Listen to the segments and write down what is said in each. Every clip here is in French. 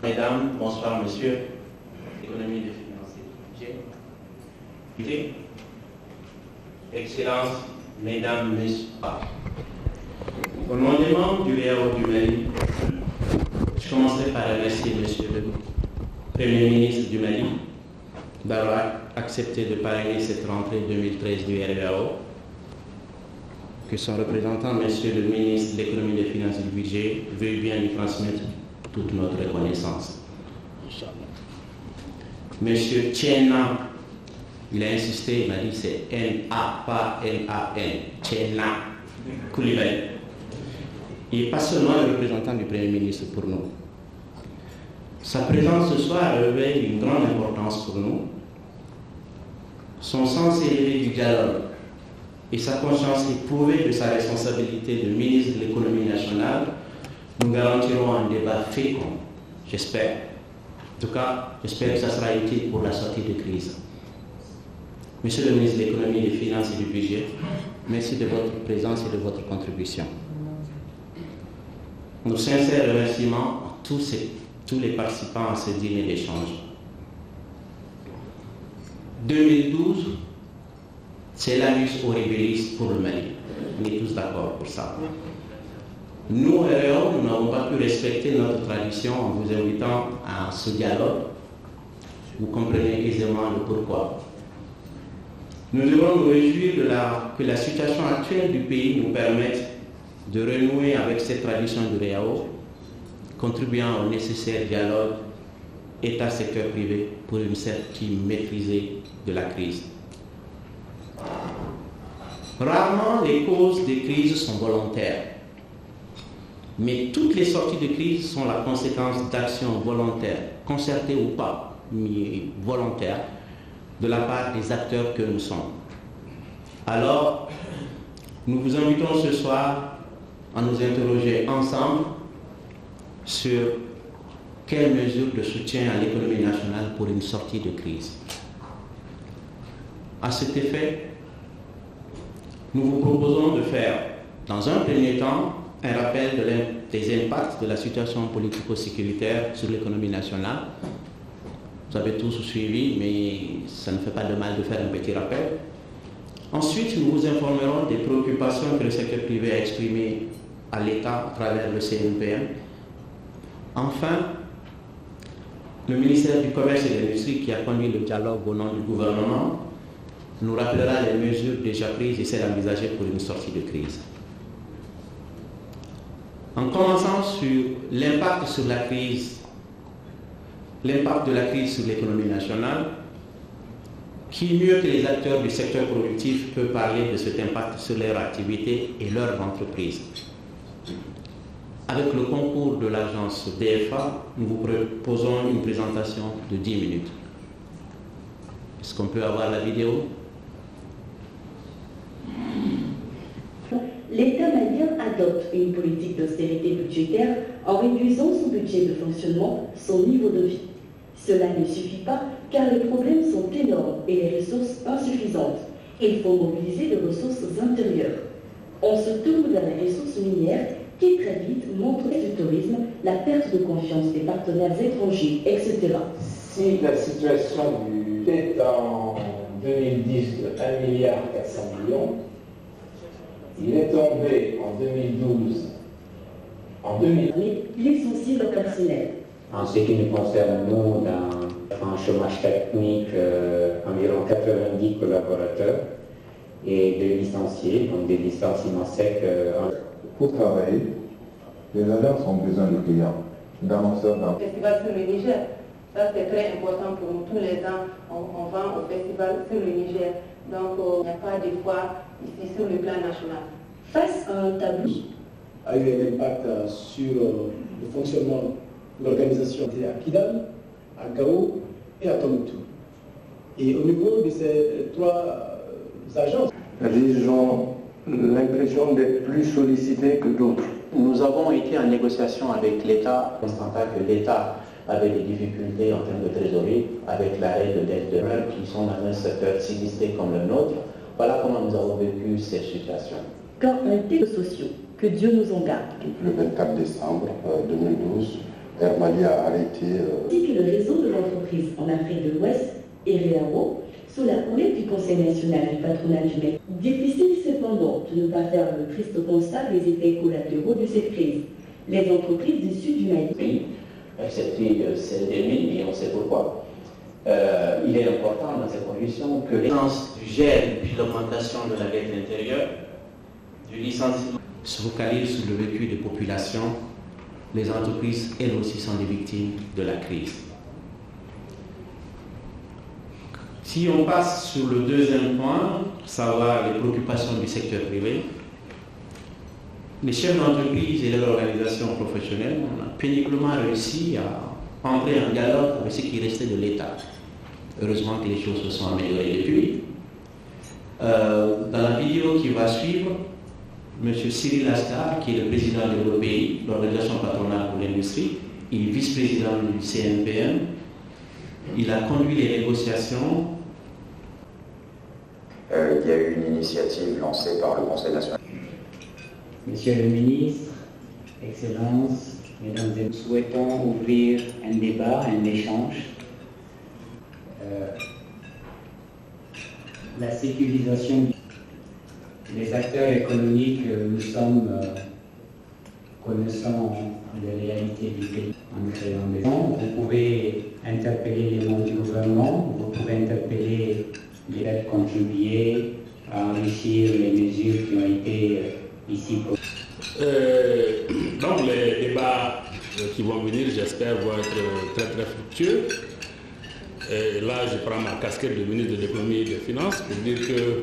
Mesdames, bonsoir monsieur, économie des finances et du budget. Excellences, mesdames, messieurs, au nom des membres du RAO du Mali, je commencerai par remercier monsieur le Premier ministre du Mali d'avoir accepté de parrainer cette rentrée 2013 du RAO, que son représentant, monsieur le ministre de l'économie, des finances et du budget, veuille bien lui transmettre toute notre reconnaissance. Monsieur Tchéna, il a insisté, il m'a dit c'est N-A, pas N-A-N, Tchéna Koulibaly. Il n'est pas seulement le représentant du Premier ministre pour nous. Sa présence ce soir revêt une grande importance pour nous. Son sens élevé du dialogue et sa conscience éprouvée de sa responsabilité de ministre de l'économie nationale nous garantiront un débat fécond, j'espère. En tout cas, j'espère que ça sera utile pour la sortie de crise. Monsieur le ministre de l'économie, des finances et du budget, merci de votre présence et de votre contribution. Nos sincères remerciements à tous les participants à ce dîner d'échange. 2012, c'est l'annus horribilis pour le Mali. On est tous d'accord pour ça. Nous, RAO, nous n'avons pas pu respecter notre tradition en vous invitant à ce dialogue. Vous comprenez aisément le pourquoi. Nous devons nous réjouir que la situation actuelle du pays nous permette de renouer avec cette tradition du RAO, contribuant au nécessaire dialogue État-secteur privé pour une sortie maîtrisée de la crise. Rarement les causes des crises sont volontaires, mais toutes les sorties de crise sont la conséquence d'actions volontaires, concertées ou pas, mais volontaires, de la part des acteurs que nous sommes. Alors, nous vous invitons ce soir à nous interroger ensemble sur quelles mesures de soutien à l'économie nationale pour une sortie de crise. À cet effet, nous vous proposons de faire, dans un premier temps, un rappel des impacts de la situation politico-sécuritaire sur l'économie nationale. Vous avez tous suivi, mais ça ne fait pas de mal de faire un petit rappel. Ensuite, nous vous informerons des préoccupations que le secteur privé a exprimées à l'État à travers le CNPM. Enfin, le ministère du Commerce et de l'Industrie, qui a conduit le dialogue au nom du gouvernement, nous rappellera les mesures déjà prises et celles envisagées pour une sortie de crise. En commençant sur l'impact de la crise sur l'économie nationale, qui mieux que les acteurs du secteur productif peut parler de cet impact sur leur activité et leur entreprise? Avec le concours de l'agence DFA, nous vous proposons une présentation de 10 minutes. Est-ce qu'on peut avoir la vidéo? L'État malien adopte une politique d'austérité budgétaire en réduisant son budget de fonctionnement, son niveau de vie. Cela ne suffit pas car les problèmes sont énormes et les ressources insuffisantes. Il faut mobiliser les ressources intérieures. On se tourne vers les ressources minières qui très vite montrent du tourisme, la perte de confiance des partenaires étrangers, etc. Si la situation était en 2010 de 1,4 milliard, il est tombé en 2012, en 2000. L'essentiel au personnel. En ce qui nous concerne, nous, dans un chômage technique, environ 90 collaborateurs et des licenciés, donc des licenciements secs. Pour travailler, les agences ont besoin de clients, d'annonceurs. Festival sur le Niger, ça c'est très important pour nous. Tous les ans, on va au festival sur le Niger. Donc il n'y a pas de fois ici sur le plan national. Face à un tableau, a eu un impact sur le fonctionnement de l'organisation à Kidal, à Gao et à Tombouctou. Et au niveau de ces trois agences, ils ont l'impression d'être plus sollicités que d'autres. Nous avons été en négociation avec l'État, constatant que l'État avait des difficultés en termes de trésorerie, avec l'arrêt de dettes de mœurs qui sont dans un secteur sinistré comme le nôtre. Voilà comment nous avons vécu cette situation. Quand un texte sociaux, que Dieu nous en garde. Depuis le 24 décembre 2012, Air Mali a arrêté. Ainsi que le réseau de l'entreprise en Afrique de l'Ouest, EREAO, sous la houlette du Conseil national du patronat du Mali. Difficile cependant de ne pas faire le triste constat des effets collatéraux de cette crise. Les entreprises du sud du Mali, excepté celle des mines, et on sait pourquoi. Il est important dans ces conditions que les gens du gel puis l'augmentation de la dette intérieure, du licenciement, se focalisent sur le vécu des populations. Les entreprises, elles aussi, sont des victimes de la crise. Si on passe sur le deuxième point, savoir les préoccupations du secteur privé, les chefs d'entreprise et leurs organisations professionnelles ont péniblement réussi à entrer en dialogue avec ce qui restait de l'État. Heureusement que les choses se sont améliorées depuis. Dans la vidéo qui va suivre, M. Cyril Astar, qui est le président de l'OPI, l'Organisation patronale pour l'industrie, il est vice-président du CNPM, il a conduit les négociations. Il y a eu une initiative lancée par le Conseil national. Monsieur le ministre, Excellences, Mesdames et messieurs, nous souhaitons ouvrir un débat, un échange. La sécurisation des acteurs économiques, nous sommes connaissants des réalités du pays en créant des fonds. Vous pouvez interpeller les membres du gouvernement, vous pouvez interpeller les aides contribuer à enrichir les mesures qui ont été ici proposées. Donc les débats qui vont venir, j'espère, vont être très très fructueux. Et là, je prends ma casquette de ministre de l'économie et des finances pour dire que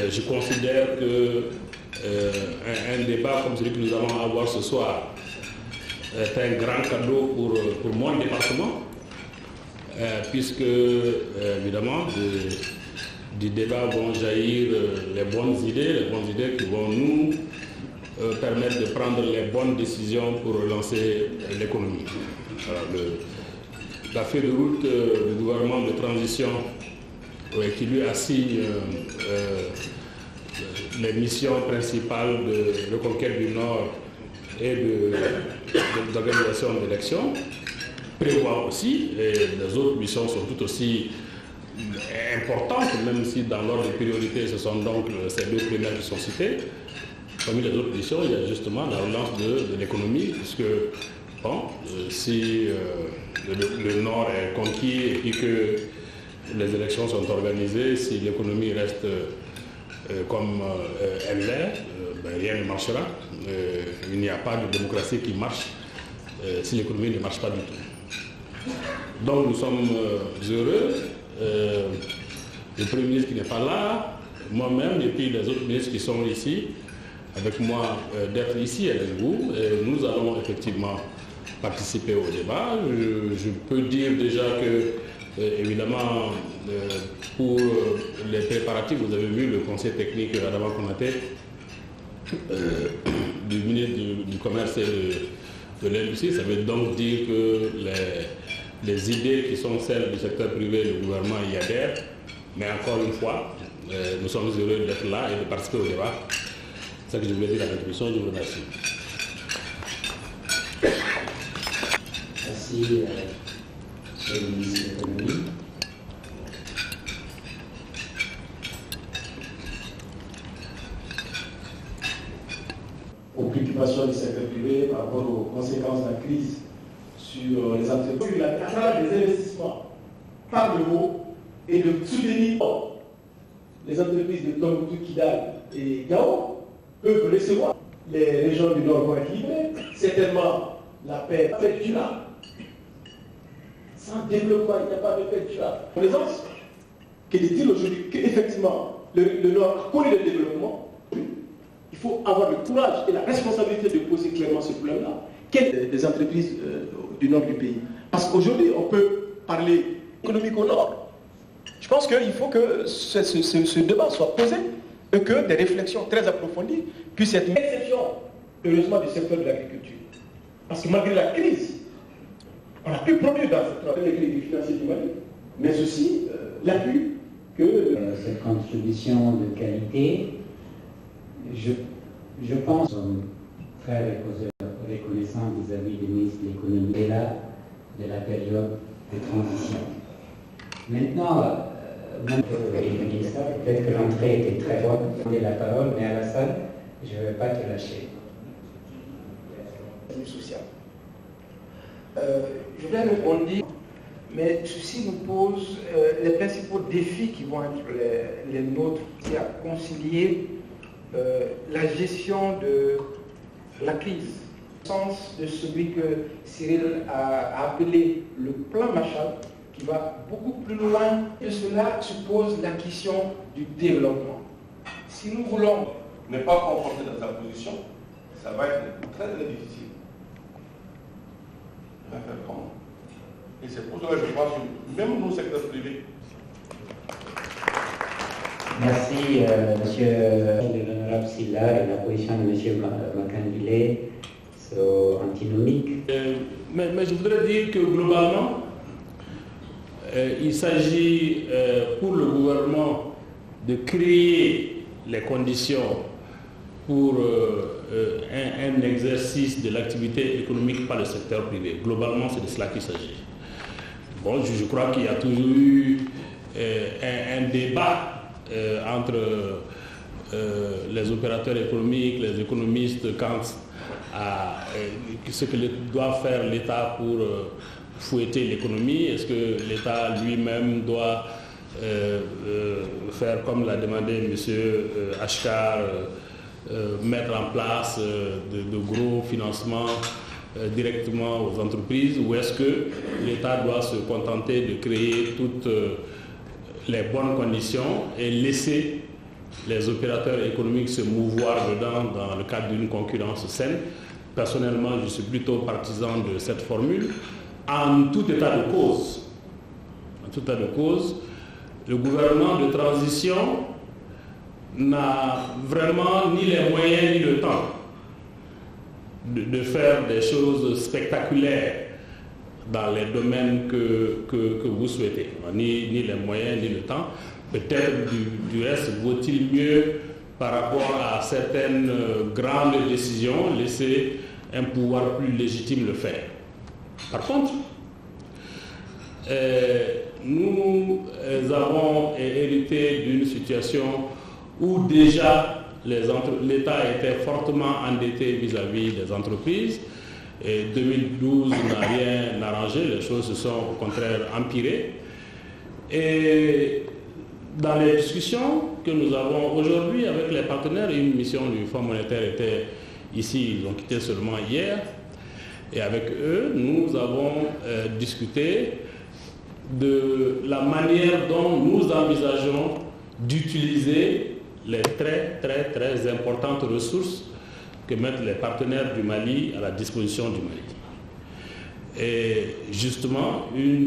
je considère que un débat comme celui que nous allons avoir ce soir est un grand cadeau pour mon département, puisque évidemment du débat vont jaillir les bonnes idées qui vont nous permettre de prendre les bonnes décisions pour relancer l'économie. La feuille de route du gouvernement de transition qui lui assigne les missions principales de reconquête du Nord et d'organisation d'élections prévoit aussi, et les autres missions sont tout aussi importantes, même si dans l'ordre de priorité ce sont donc ces deux premières qui sont citées. Parmi les autres missions, il y a justement la relance de l'économie, puisque bon, si le Nord est conquis et puis que les élections sont organisées, si l'économie reste comme elle l'est, rien ne marchera. Il n'y a pas de démocratie qui marche si l'économie ne marche pas du tout. Donc nous sommes heureux, le Premier ministre qui n'est pas là, moi-même et puis les autres ministres qui sont ici, avec moi, d'être ici avec vous. Et nous allons effectivement participer au débat. Je peux dire déjà que, évidemment, pour les préparatifs, vous avez vu le conseil technique Adama Konaté, du ministre du Commerce et de l'Industrie. Ça veut donc dire que les idées qui sont celles du secteur privé, le gouvernement y adhère. Mais encore une fois, nous sommes heureux d'être là et de participer au débat. C'est ce que je voulais dire à l'introduction. Je vous remercie. Merci, Monsieur le ministre de l'économie. Aux préoccupations du secteur privé par rapport aux conséquences de la crise sur les entreprises. La travers des investissements par le haut et de soutenir les entreprises de Tombouctou, Kidal et Gao peuvent recevoir. Les régions du Nord vont être livrées. Certainement, la paix est durable. Sans développement, il n'y a pas de paix durable. Présence, que de dire aujourd'hui qu'effectivement, le Nord connaît le développement, il faut avoir le courage et la responsabilité de poser clairement ce problème-là. Quelles des entreprises du nord du pays? Parce qu'aujourd'hui, on peut parler économique au nord. Je pense qu'il faut que ce débat soit posé et que des réflexions très approfondies puissent être une exception, heureusement, du secteur de l'agriculture. Parce que malgré la crise, on a pu produire dans cette crise financière du Mali, mais aussi l'appui que... Cette contribution de qualité, je pense, très reconnaissant reconnaissant vis-à-vis du ministre de l'économie et là de la période de transition. Maintenant, peut-être que l'entrée était très bonne, je la parole, mais Alassane, je ne vais pas te lâcher. Social. Je voudrais répondre, mais ceci nous pose les principaux défis qui vont être les nôtres, c'est à concilier la gestion de la crise, au sens de celui que Cyril a appelé le plan Marshall, qui va beaucoup plus loin. Et cela suppose la question du développement. Si nous voulons ne pas conforter dans sa position, ça va être très très difficile. On va faire comment? Et c'est pour cela que je pense que même nos secteurs privés. Merci, monsieur l'honorable Silla, et la position de monsieur Makandile sont antinomiques. Mais je voudrais dire que globalement, il s'agit pour le gouvernement de créer les conditions pour un exercice de l'activité économique par le secteur privé. Globalement, c'est de cela qu'il s'agit. Bon, je crois qu'il y a toujours eu un débat entre les opérateurs économiques, les économistes, quant à ce que doit faire l'État pour fouetter l'économie. Est-ce que l'État lui-même doit faire comme l'a demandé M. Ashkar, mettre en place de gros financements directement aux entreprises, ou est-ce que l'État doit se contenter de créer toutes les bonnes conditions et laisser les opérateurs économiques se mouvoir dedans dans le cadre d'une concurrence saine? Personnellement, je suis plutôt partisan de cette formule. En tout état de cause, le gouvernement de transition n'a vraiment ni les moyens ni le temps de faire des choses spectaculaires dans les domaines que vous souhaitez. Ni les moyens ni le temps. Peut-être du reste, vaut-il mieux, par rapport à certaines grandes décisions, laisser un pouvoir plus légitime le faire. Par contre, nous avons hérité d'une situation où déjà l'État était fortement endetté vis-à-vis des entreprises. Et 2012 n'a rien arrangé, les choses se sont au contraire empirées. Et dans les discussions que nous avons aujourd'hui avec les partenaires, une mission du Fonds monétaire était ici, ils ont quitté seulement hier. Et avec eux, nous avons discuté de la manière dont nous envisageons d'utiliser les très importantes ressources que mettent les partenaires du Mali à la disposition du Mali. Et justement, un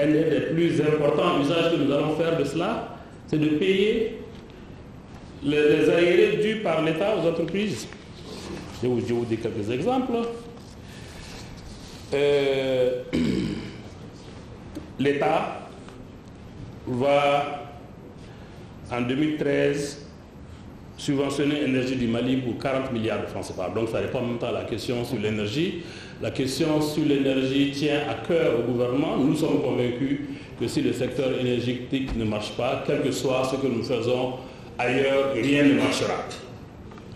des plus importants usages que nous allons faire de cela, c'est de payer les arriérés dus par l'État aux entreprises. Je vous dis quelques exemples. L'État va, en 2013, subventionner l'énergie du Mali pour 40 milliards de francs CFA. Donc ça répond en même temps à la question sur l'énergie. La question sur l'énergie tient à cœur au gouvernement. Nous sommes convaincus que si le secteur énergétique ne marche pas, quel que soit ce que nous faisons ailleurs, rien ne marchera.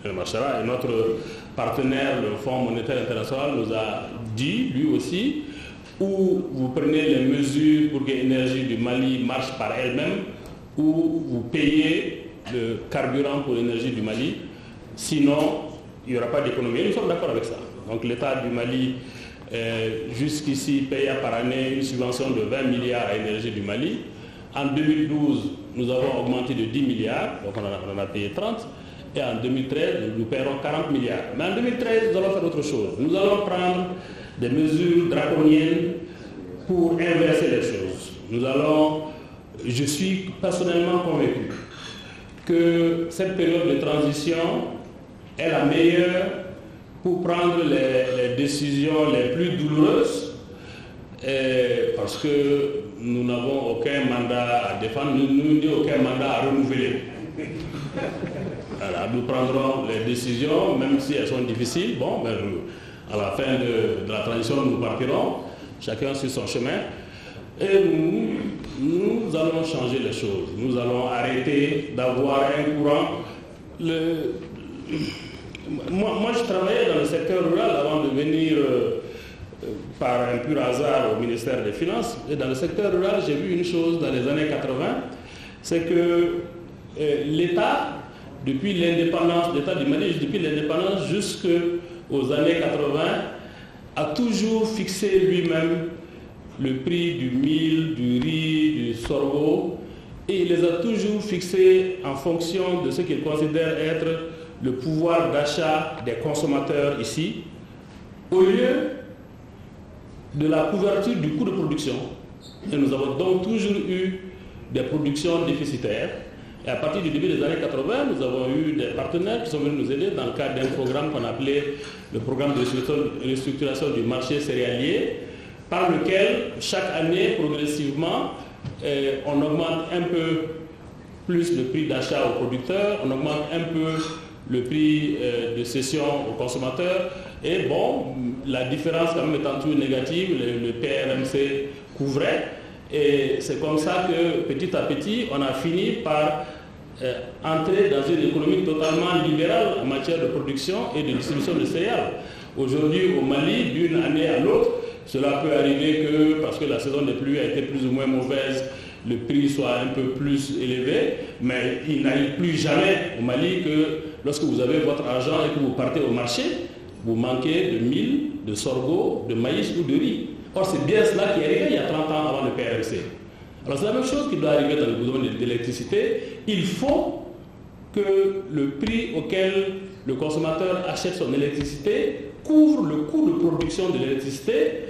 Ne marchera. Et notre partenaire, le Fonds monétaire international, nous a dit, lui aussi, ou vous prenez les mesures pour que l'énergie du Mali marche par elle-même, ou vous payez le carburant pour l'énergie du Mali, sinon il n'y aura pas d'économie. Nous sommes d'accord avec ça. Donc l'État du Mali, jusqu'ici, paye par année une subvention de 20 milliards à l'énergie du Mali. En 2012, nous avons augmenté de 10 milliards, donc on en a payé 30. Et en 2013, nous paierons 40 milliards. Mais en 2013, nous allons faire autre chose. Nous allons prendre des mesures draconiennes pour inverser les choses. Je suis personnellement convaincu que cette période de transition est la meilleure pour prendre les décisions les plus douloureuses, parce que nous n'avons aucun mandat à défendre, nous n'avons aucun mandat à renouveler. Voilà, nous prendrons les décisions, même si elles sont difficiles. Bon, ben, à la fin de la transition, nous partirons, chacun sur son chemin. Et nous allons changer les choses. Nous allons arrêter d'avoir un courant. Moi, je travaillais dans le secteur rural avant de venir par un pur hasard au ministère des Finances. Et dans le secteur rural, j'ai vu une chose dans les années 80, c'est que l'État, depuis l'indépendance, l'État du Mali, depuis l'indépendance jusqu'aux années 80, a toujours fixé lui-même le prix du mil, du riz, du sorgho, et il les a toujours fixés en fonction de ce qu'il considère être le pouvoir d'achat des consommateurs ici, au lieu de la couverture du coût de production. Et nous avons donc toujours eu des productions déficitaires. Et à partir du début des années 80, nous avons eu des partenaires qui sont venus nous aider dans le cadre d'un programme qu'on appelait le programme de restructuration du marché céréalier, par lequel chaque année, progressivement, on augmente un peu plus le prix d'achat aux producteurs, on augmente un peu le prix de cession aux consommateurs, et bon, la différence quand même étant toujours négative, le PRMC couvrait, et c'est comme ça que petit à petit, on a fini par entrer dans une économie totalement libérale en matière de production et de distribution de céréales. Aujourd'hui, au Mali, d'une année à l'autre, cela peut arriver que, parce que la saison des pluies a été plus ou moins mauvaise, le prix soit un peu plus élevé, mais il n'arrive plus jamais au Mali que lorsque vous avez votre argent et que vous partez au marché, vous manquez de mil, de sorgho, de maïs ou de riz. Or, c'est bien cela qui est arrivé il y a 30 ans avant le PRMC. Alors, c'est la même chose qui doit arriver dans le domaine de l'électricité. Il faut que le prix auquel le consommateur achète son électricité couvre le coût de production de l'électricité,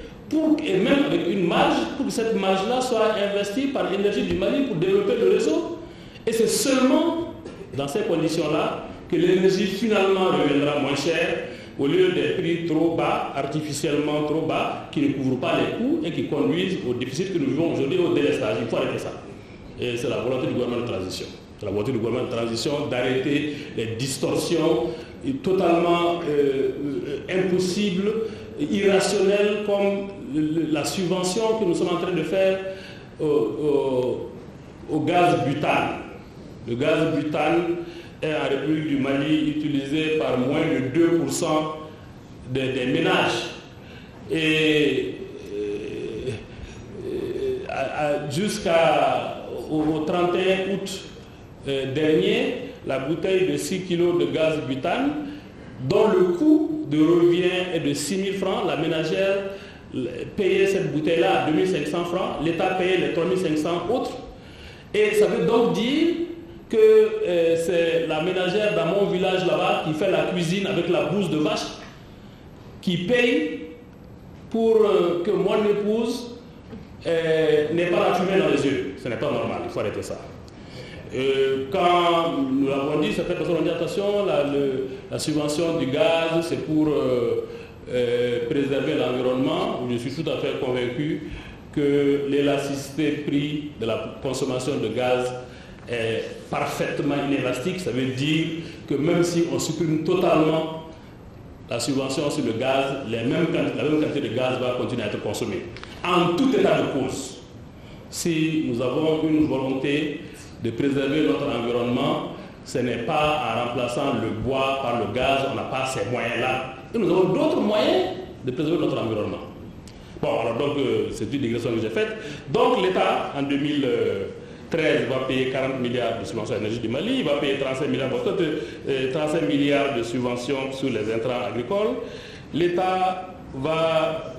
et même avec une marge, pour que cette marge-là soit investie par l'énergie du Mali pour développer le réseau. Et c'est seulement dans ces conditions-là que l'énergie finalement reviendra moins chère, au lieu des prix trop bas, artificiellement trop bas, qui ne couvrent pas les coûts et qui conduisent au déficit que nous vivons aujourd'hui, au délestage. Il faut arrêter ça. Et c'est la volonté du gouvernement de transition. C'est la volonté du gouvernement de transition d'arrêter les distorsions totalement impossibles, irrationnelles, comme la subvention que nous sommes en train de faire au gaz butane. Le gaz butane est en République du Mali utilisé par moins de 2% des ménages. Et jusqu'au 31 août dernier, la bouteille de 6 kg de gaz butane, dont le coût de revient est de 6 000 francs, la ménagère payait cette bouteille-là à 2 500 francs, l'État payait les 3 500 autres. Et ça veut donc dire que c'est la ménagère dans mon village là-bas qui fait la cuisine avec la bouse de vache, qui paye pour que mon épouse n'ait pas la fumée dans les yeux. Ce n'est pas normal, il faut arrêter ça. Quand nous l'avons dit, certaines personnes ont dit attention, la subvention du gaz, c'est pour préserver l'environnement. Je suis tout à fait convaincu que l'élasticité prix de la consommation de gaz est parfaitement inélastique. Ça veut dire que même si on supprime totalement la subvention sur le gaz, la même quantité de gaz va continuer à être consommée. En tout état de cause, si nous avons une volonté de préserver notre environnement, ce n'est pas en remplaçant le bois par le gaz, on n'a pas ces moyens-là. Et nous avons d'autres moyens de préserver notre environnement. Bon, alors donc, c'est une digression que j'ai faite. Donc l'État, en 2013, va payer 40 milliards de subventions à l'énergie du Mali, il va payer 35 milliards de subventions sur les intrants agricoles. L'État va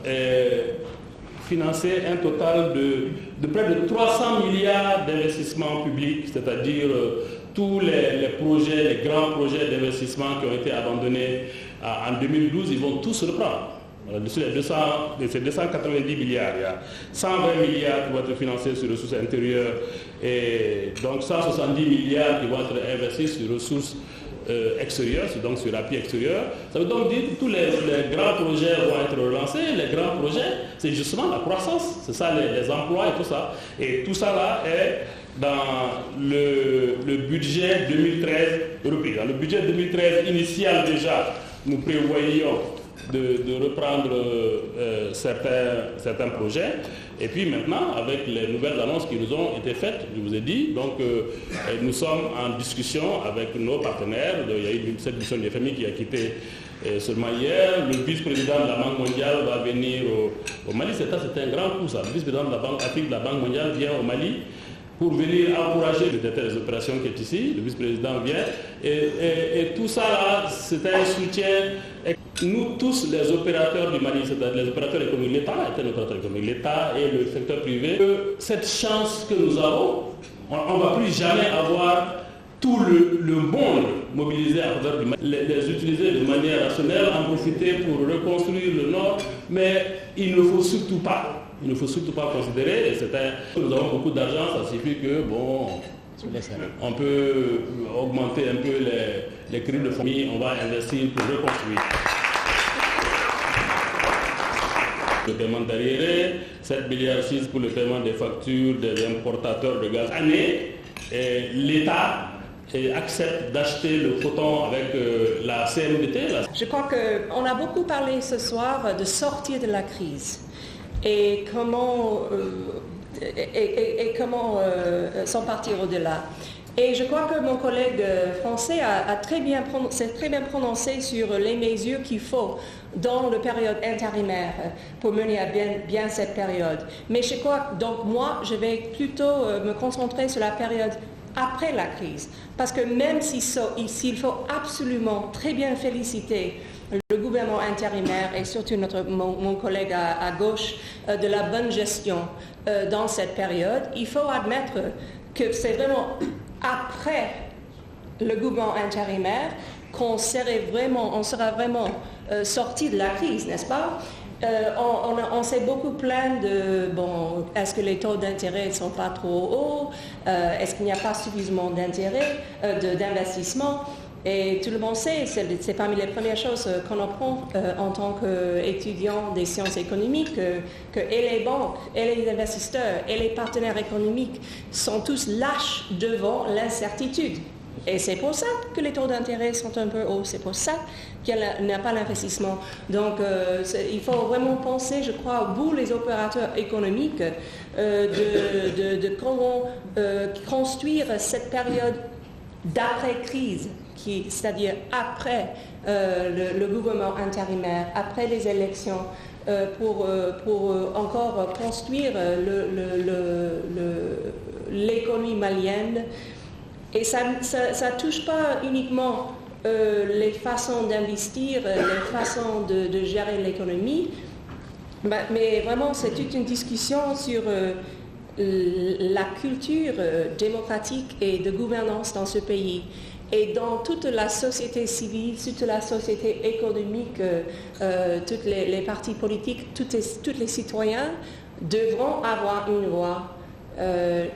financer un total de près de 300 milliards d'investissements publics, c'est-à-dire tous les projets, les grands projets d'investissement qui ont été abandonnés en 2012, ils vont tous reprendre. Dessus ces 290 milliards, il y a 120 milliards qui vont être financés sur ressources intérieures et donc 170 milliards qui vont être investis sur ressources extérieures, donc sur l'appui extérieur. Ça veut donc dire que tous les grands projets vont être relancés. Les grands projets, c'est justement la croissance, c'est ça, les emplois et tout ça. Et tout ça là est dans le budget 2013 repris. Dans le budget 2013 initial déjà, nous prévoyions de reprendre certains projets. Et puis maintenant, avec les nouvelles annonces qui nous ont été faites, je vous ai dit, donc nous sommes en discussion avec nos partenaires. Il y a eu cette mission du FMI qui a quitté seulement hier. Le vice-président de la Banque mondiale va venir au Mali. C'était un grand coup ça. Le vice-président de la Banque Afrique de la Banque mondiale vient au Mali pour venir encourager le directeur des opérations qui est ici. Le vice-président vient. Et tout ça là, c'était un soutien. Nous tous, les opérateurs du Mali, c'est-à-dire les opérateurs économiques, l'État est un opérateur économique, l'État et le secteur privé, cette chance que nous avons, on ne va plus jamais avoir tout le monde mobilisé à faveur du Mali, les utiliser de manière rationnelle, en profiter pour reconstruire le Nord, mais il ne faut surtout pas. Il ne faut surtout pas considérer, nous avons beaucoup d'argent, ça signifie que, bon, on peut augmenter un peu les crédits de famille, on va investir pour reconstruire. Le paiement d'arriérés, 7 milliards 6 pour le paiement des factures des importateurs de gaz. Année, l'État accepte d'acheter le coton avec la CMDT. Je crois qu'on a beaucoup parlé ce soir de sortir de la crise et comment s'en partir au-delà. Et je crois que mon collègue français s'est très bien prononcé sur les mesures qu'il faut dans la période intérimaire pour mener à bien cette période. Mais je crois, donc moi, je vais plutôt me concentrer sur la période après la crise. Parce que même s'il faut absolument très bien féliciter le gouvernement intérimaire et surtout mon collègue à gauche de la bonne gestion dans cette période, il faut admettre que c'est vraiment après le gouvernement intérimaire qu'on sera vraiment sorti de la crise, n'est-ce pas? On s'est beaucoup plaint de, bon, est-ce que les taux d'intérêt ne sont pas trop hauts? Est-ce qu'il n'y a pas suffisamment d'intérêt, d'investissement? Et tout le monde sait, c'est parmi les premières choses qu'on apprend en tant qu'étudiant des sciences économiques, que et les banques, et les investisseurs, et les partenaires économiques sont tous lâches devant l'incertitude. Et c'est pour ça que les taux d'intérêt sont un peu hauts, c'est pour ça qu'il n'y a pas d'investissement. Donc il faut vraiment penser, je crois, vous les opérateurs économiques, de comment construire cette période d'après-crise, c'est-à-dire après le gouvernement intérimaire, après les élections, pour encore construire l'économie malienne. Et ça ne touche pas uniquement les façons d'investir, les façons de gérer l'économie, mais vraiment c'est toute une discussion sur la culture démocratique et de gouvernance dans ce pays. Et dans toute la société civile, toute la société économique, tous les partis politiques, tous les citoyens devront avoir une voix.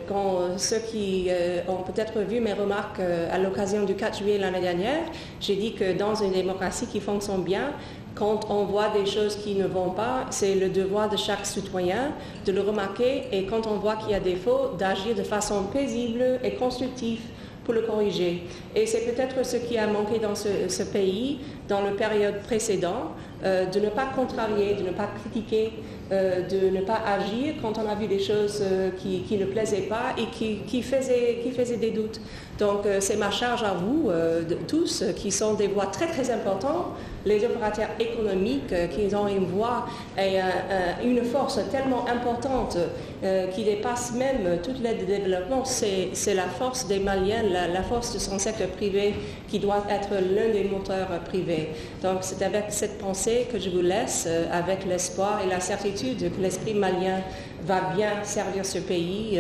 Quand ceux qui ont peut-être vu mes remarques à l'occasion du 4 juillet l'année dernière, j'ai dit que dans une démocratie qui fonctionne bien, quand on voit des choses qui ne vont pas, c'est le devoir de chaque citoyen de le remarquer et quand on voit qu'il y a des défauts, d'agir de façon paisible et constructive pour le corriger. Et c'est peut-être ce qui a manqué dans ce pays, dans la période précédente, de ne pas contrarier, de ne pas critiquer, de ne pas agir quand on a vu des choses qui ne plaisaient pas et qui faisaient des doutes. Donc c'est ma charge à vous, tous, qui sont des voix très très importantes, les opérateurs économiques qui ont une voix et une force tellement importante qui dépasse même toute l'aide de développement, c'est la force des Maliens, la force de son secteur privé qui doit être l'un des moteurs privés. Donc c'est avec cette pensée que je vous laisse, avec l'espoir et la certitude que l'esprit malien va bien servir ce pays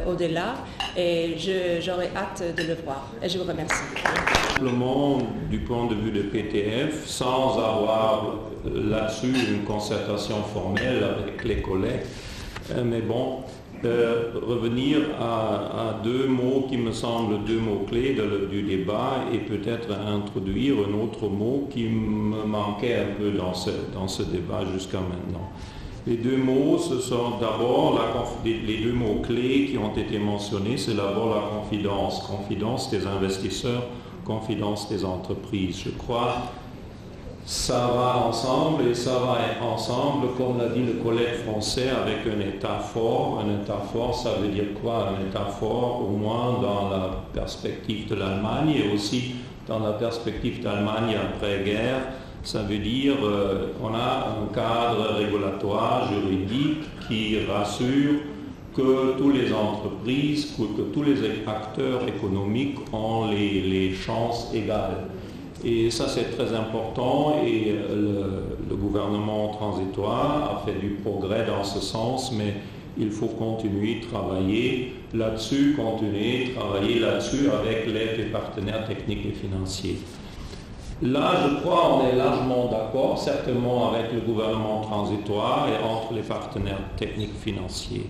au-delà et j'aurai hâte de le voir. Et je vous remercie. Simplement, du point de vue de PTF, sans avoir là-dessus une concertation formelle avec les collègues, mais bon, revenir à deux mots qui me semblent deux mots clés du débat et peut-être introduire un autre mot qui me manquait un peu dans ce débat jusqu'à maintenant. Les deux mots, ce sont d'abord les deux mots clés qui ont été mentionnés, c'est d'abord la confidence, confidence des investisseurs, confidence des entreprises. Je crois ça va ensemble et ça va ensemble, comme l'a dit le collègue français, avec un État fort. Un État fort, ça veut dire quoi? Un État fort, au moins dans la perspective de l'Allemagne et aussi dans la perspective d'Allemagne après-guerre. Ça veut dire qu'on a un cadre régulatoire, juridique qui rassure que toutes les entreprises, que tous les acteurs économiques ont les chances égales. Et ça, c'est très important et le gouvernement transitoire a fait du progrès dans ce sens, mais il faut continuer de travailler là-dessus, avec l'aide des partenaires techniques et financiers. Là, je crois, on est largement d'accord, certainement avec le gouvernement transitoire et entre les partenaires techniques financiers.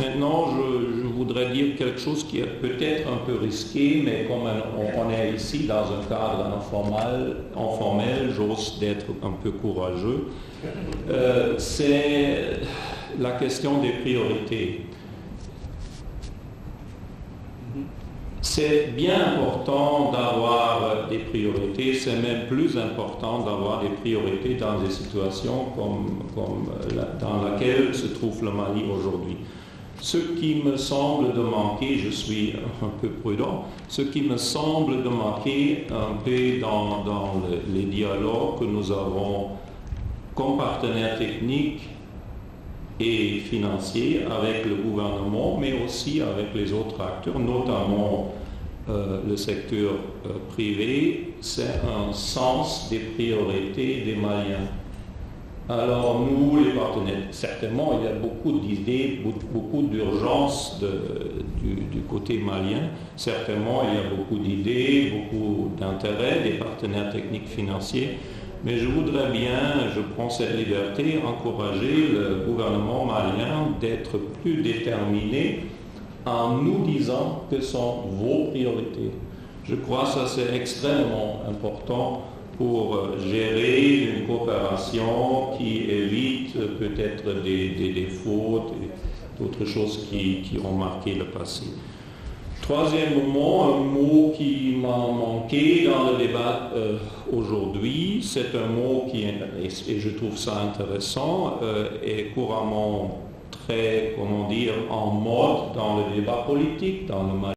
Maintenant, je voudrais dire quelque chose qui est peut-être un peu risqué, mais comme on est ici dans un cadre informel, j'ose d'être un peu courageux. C'est la question des priorités. C'est bien important d'avoir des priorités, c'est même plus important d'avoir des priorités dans des situations comme dans laquelle se trouve le Mali aujourd'hui. Ce qui me semble de manquer, je suis un peu prudent, ce qui me semble de manquer un peu dans les dialogues que nous avons comme partenaires techniques et financiers avec le gouvernement, mais aussi avec les autres acteurs, notamment le secteur privé, c'est un sens des priorités des Maliens. Alors nous, les partenaires, certainement, il y a beaucoup d'idées, beaucoup d'urgences du côté malien. Certainement, il y a beaucoup d'idées, beaucoup d'intérêts des partenaires techniques financiers. Mais je voudrais bien, je prends cette liberté, encourager le gouvernement malien d'être plus déterminé en nous disant quelles sont vos priorités. Je crois que ça c'est extrêmement important pour gérer une coopération qui évite peut-être des fautes et d'autres choses qui ont marqué le passé. Troisième moment, un mot qui m'a manqué dans le débat aujourd'hui, c'est un mot qui, et je trouve ça intéressant, est couramment très, comment dire, en mode dans le débat politique dans le Mali.